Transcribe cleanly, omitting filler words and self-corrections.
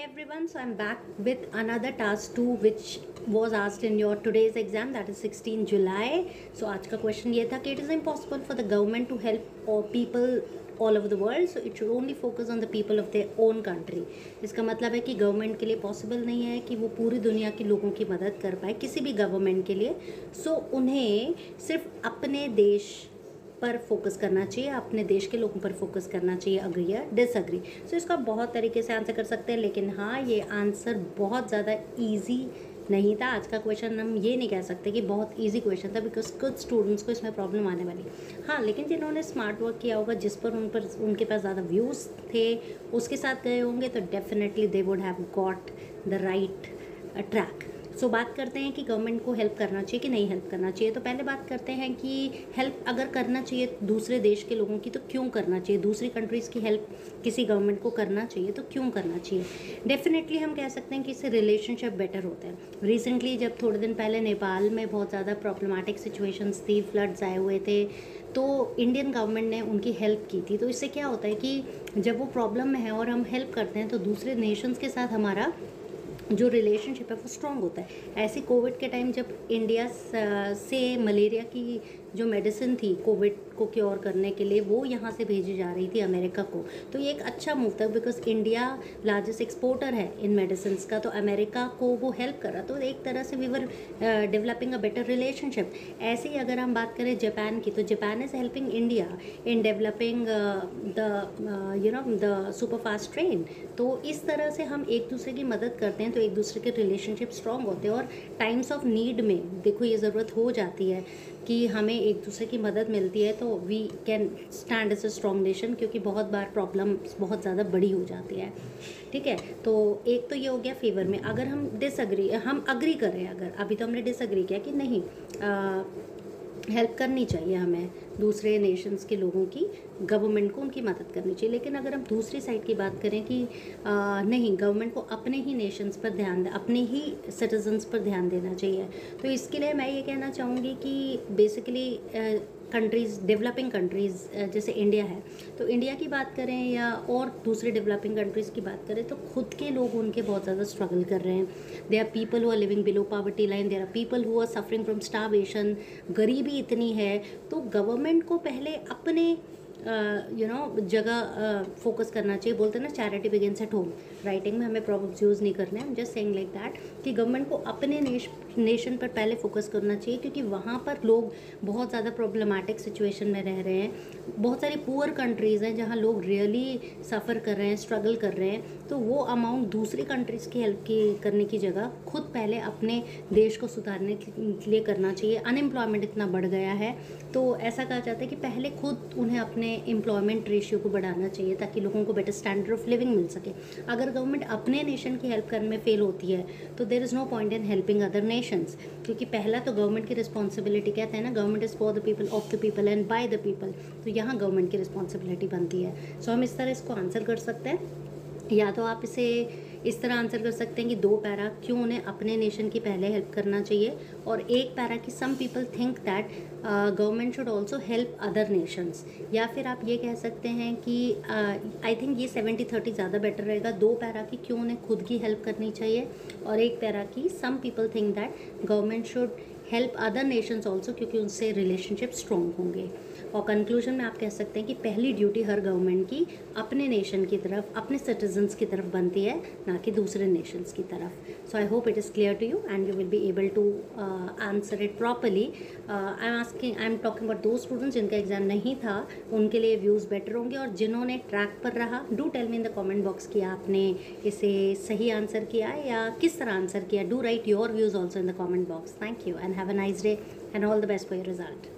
everyone, so I'm back with another task 2 which was asked in your today's exam, that is 16 July. So आज का question ये था कि it is impossible for the government to help all people all over the world, so it should only focus on the people of their own country. इसका मतलब है कि government के लिए पॉसिबल नहीं है कि वो पूरी दुनिया के लोगों की मदद कर पाए किसी भी गवर्नमेंट के लिए. सो उन्हें सिर्फ अपने देश पर फोकस करना चाहिए, अपने देश के लोगों पर फोकस करना चाहिए. अग्री या डिसअग्री? सो इसका बहुत तरीके से आंसर कर सकते हैं, लेकिन हाँ, ये आंसर बहुत ज़्यादा ईजी नहीं था. आज का क्वेश्चन हम ये नहीं कह सकते कि बहुत इजी क्वेश्चन था, बिकॉज कुछ स्टूडेंट्स को इसमें प्रॉब्लम आने वाली. हाँ, लेकिन जिन्होंने स्मार्ट वर्क किया होगा, जिस पर उनके पास ज़्यादा व्यूज़ थे, उसके साथ गए होंगे, तो definitely they would have got the right track. So बात करते हैं कि गवर्नमेंट को हेल्प करना चाहिए कि नहीं हेल्प करना चाहिए. तो पहले बात करते हैं कि हेल्प अगर करना चाहिए दूसरे देश के लोगों की, तो क्यों करना चाहिए. दूसरी कंट्रीज़ की हेल्प किसी गवर्नमेंट को करना चाहिए तो क्यों करना चाहिए. डेफिनेटली हम कह सकते हैं कि इससे रिलेशनशिप बेटर होता है. रिसेंटली जब थोड़े दिन पहले नेपाल में बहुत ज़्यादा प्रॉब्लमेटिक सिचुएशंस थी, फ्लड्स आए हुए थे, तो इंडियन गवर्नमेंट ने उनकी हेल्प की थी. तो इससे क्या होता है कि जब वो प्रॉब्लम में है और हम हेल्प करते हैं, तो दूसरे नेशंस के साथ हमारा जो रिलेशनशिप है वो स्ट्रॉन्ग होता है. ऐसे कोविड के टाइम जब इंडिया से मलेरिया की जो मेडिसिन थी कोविड को क्योर करने के लिए, वो यहाँ से भेजी जा रही थी अमेरिका को, तो ये एक अच्छा मूव था, बिकॉज इंडिया लार्जेस्ट एक्सपोर्टर है इन मेडिसिन का. तो अमेरिका को वो हेल्प कर रहा, तो एक तरह से we were developing a better relationship. ऐसे ही अगर हम बात करें जापान की, तो Japan is helping India in developing the super fast train. तो इस तरह से हम एक दूसरे की मदद करते हैं, तो एक दूसरे के रिलेशनशिप स्ट्रॉन्ग होते हैं. और टाइम्स ऑफ नीड में देखो, ये ज़रूरत हो जाती है कि हमें एक दूसरे की मदद मिलती है, तो we can stand as a strong nation, क्योंकि बहुत बार प्रॉब्लम बहुत ज़्यादा बड़ी हो जाती है. ठीक है, तो एक तो ये हो गया फेवर में. अगर हम हम अग्री करें, अगर अभी तो हमने डिसअग्री किया कि नहीं हेल्प करनी चाहिए हमें दूसरे नेशंस के लोगों की, गवर्नमेंट को उनकी मदद करनी चाहिए. लेकिन अगर हम दूसरी साइड की बात करें कि नहीं, गवर्नमेंट को अपने ही नेशंस पर ध्यान अपने ही सिटीजन्स पर ध्यान देना चाहिए, तो इसके लिए मैं ये कहना चाहूँगी कि बेसिकली कंट्रीज़, डेवलपिंग कंट्रीज़ जैसे इंडिया है, तो इंडिया की बात करें या और दूसरे डेवलपिंग कंट्रीज़ की बात करें, तो खुद के लोग उनके बहुत ज़्यादा स्ट्रगल कर रहे हैं. They are people who are living below poverty line, there are people who are suffering from starvation. गरीबी इतनी है, तो गवर्नमेंट को पहले अपने जगह फोकस करना चाहिए. बोलते हैं ना, charity begins at home. Writing में हमें प्रॉब्लम्स यूज़ नहीं करने, हम जस्ट सेइंग लाइक दैट कि गवर्नमेंट को अपने नेशन पर पहले फोकस करना चाहिए, क्योंकि वहाँ पर लोग बहुत ज़्यादा प्रॉब्लमेटिक सिचुएशन में रह रहे हैं. बहुत सारी पुअर कंट्रीज़ हैं जहाँ लोग रियली सफ़र कर रहे हैं, स्ट्रगल कर रहे हैं. तो वो अमाउंट दूसरी कंट्रीज़ की हेल्प करने की जगह खुद पहले अपने देश को सुधारने के लिए करना चाहिए. अनएम्प्लॉयमेंट इतना बढ़ गया है, तो ऐसा कहा जाता है कि पहले खुद उन्हें अपने एम्प्लॉयमेंट रेशियो को बढ़ाना चाहिए, ताकि लोगों को बेटर स्टैंडर्ड ऑफ लिविंग मिल सके. अगर गवर्नमेंट अपने नेशन की हेल्प करने में फेल होती है, तो there is no point in helping other nations, क्योंकि पहला तो गवर्नमेंट की रिस्पॉन्सिबिलिटी, कहते हैं ना, government is for the people, of the people and by the people. तो यहाँ गवर्नमेंट की रिस्पॉन्सिबिलिटी बनती है. सो हम इस तरह इसको आंसर कर सकते हैं. या तो आप इसे इस तरह आंसर कर सकते हैं कि 2 पैरा क्यों उन्हें अपने नेशन की पहले हेल्प करना चाहिए, और 1 पैरा कि some people think that government should also help other nations. या फिर आप ये कह सकते हैं कि आई थिंक ये 70-30 ज़्यादा बेटर रहेगा. 2 पैरा कि क्यों उन्हें खुद की हेल्प करनी चाहिए, और 1 पैरा कि some people think that government should help other nations also, क्योंकि उनसे रिलेशनशिप स्ट्रॉन्ग होंगे. और कंक्लूजन में आप कह सकते हैं कि पहली ड्यूटी हर गवर्नमेंट की अपने नेशन की तरफ, अपने सिटीजन्स की तरफ बनती है, ना कि दूसरे नेशंस की तरफ. So I hope it is clear to you and you will be able to answer it properly. I am talking about दो स्टूडेंट्स जिनका एग्जाम नहीं था, उनके लिए व्यूज़ बेटर होंगे. और जिन्होंने ट्रैक पर रहा, do tell me in the comment box कि आपने इसे सही आंसर किया या किस तरह आंसर किया. Do right your views also in the comment box. Thank you and have a nice day and all the best for your result.